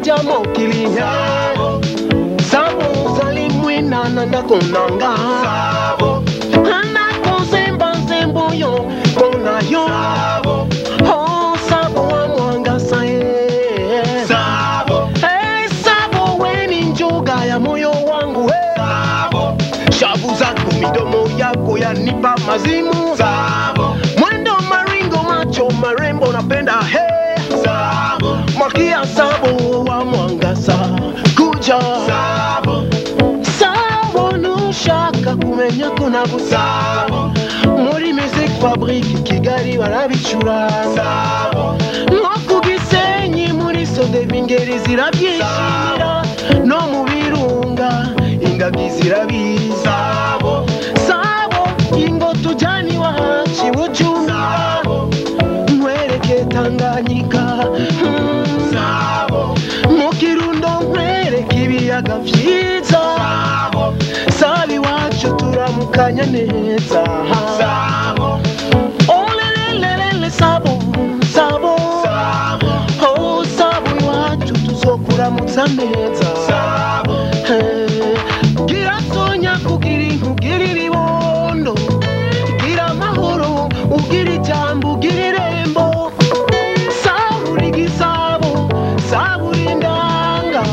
jamo kilihe Sabo zalimwina nanda konanga Sabo Hana konsemba nsembo yo Kona yo Sabo Oh Sabo wa mwanga sae Sabo Hey Sabo weni njoga ya moyo wangu hey. Sabo Shavu zako midomo yako yanipa mazimu Sabo Mwendo maringo macho marembo napenda hey Sabo Makia Sabo wa mwangasa kuja Sabo Sabo nushaka kumenya kuna Sabo Muri music fabrique Kigali warabichura Sabo Noko Gisenyi muri sode bingeri zirabyishimira No mu birunga ingagi zirabizi Sabo Sabo ingo tujani wahachi ujumira Mwereke Tanganyika Sabo Mukirundo mwereke ibiyaga vyiza Sabo Sabi wacu turamukanya neza Sabo Olelelele Sabo Sabo Oh Sabo wacu tuzokuramutsa neza Sabo Gira sonya kugiri nkugiri ribondo Gira mahoro ugiri jambo ugiri rembo Saburi gisabo saburi ndanga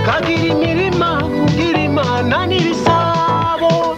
Kagiri mirima ugiri mana nibisabo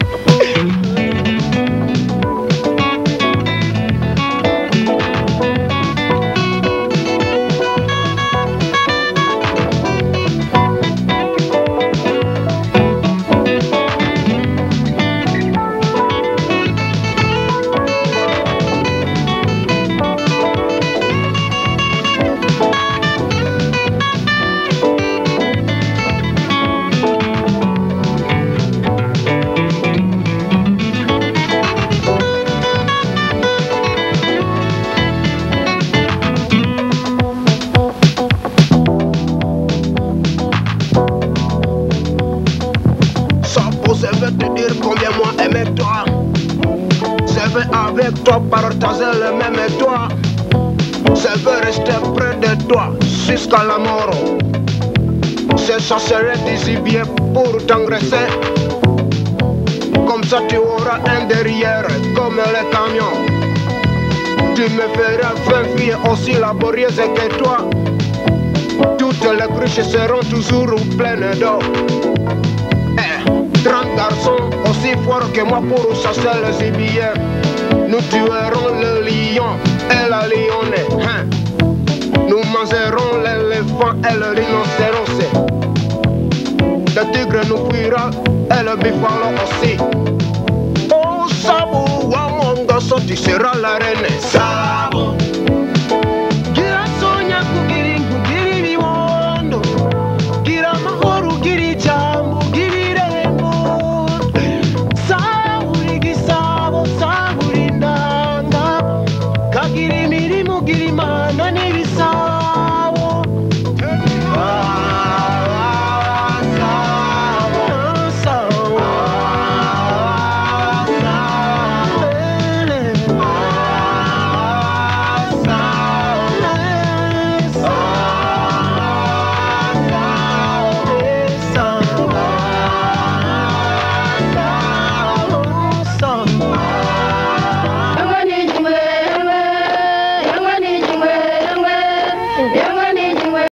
Je veux te dire combien moi aimais toi. Je veux avec toi partager le même toit. Je veux rester près de toi jusqu'à la mort. Je chercherai des biais pour t'engraisser. Comme ça tu auras un derrière comme les camions. Tu me feras 20 filles aussi laborieuses que toi. Toutes les cruches seront toujours pleines d'eau. 30 garçons aussi forts que moi pour chasser le gibier. Nous tuerons le lion et la lionne hein. Nous mangerons l'éléphant et le rhinocéros. Le tigre nous fuira et le buffalo aussi. Oh Sabo wa mongoso tu seras la reine Sabo Gira sonya kugiri kugiri biwondo Gira mahoro giri jambo giri rembo Saburi gisabo saburi ndanga Kagiri mirimo giri mana nibisa